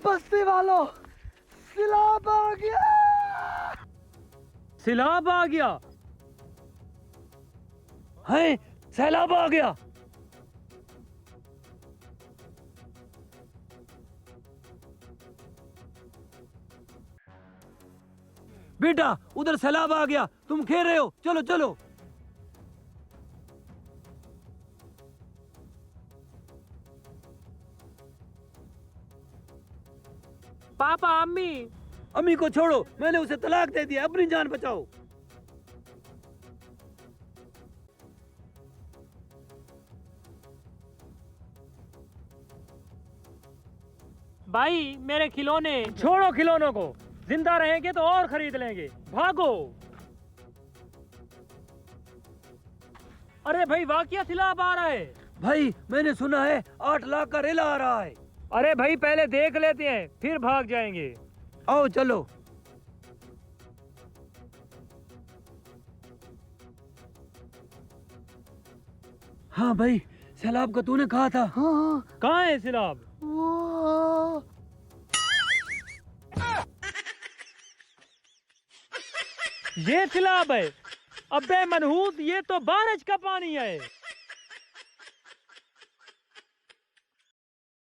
बस्ती वालों, सैलाब आ गया। सैलाब आ गया है, सैलाब आ गया। बेटा उधर सैलाब आ गया, तुम खेल रहे हो, चलो चलो। पापा अम्मी। अम्मी को छोड़ो, मैंने उसे तलाक दे दिया, अपनी जान बचाओ। भाई मेरे खिलौने। छोड़ो खिलौनों को, जिंदा रहेंगे तो और खरीद लेंगे, भागो। अरे भाई वाकया सैलाब आ रहा है। भाई मैंने सुना है 8 लाख का रेला आ रहा है। अरे भाई पहले देख लेते हैं फिर भाग जाएंगे। आओ चलो। हाँ भाई, सैलाब का तूने कहा था। हाँ, कहाँ है सैलाब? वो ये सैलाब है। अबे मनहूस, ये तो बारिश का पानी है।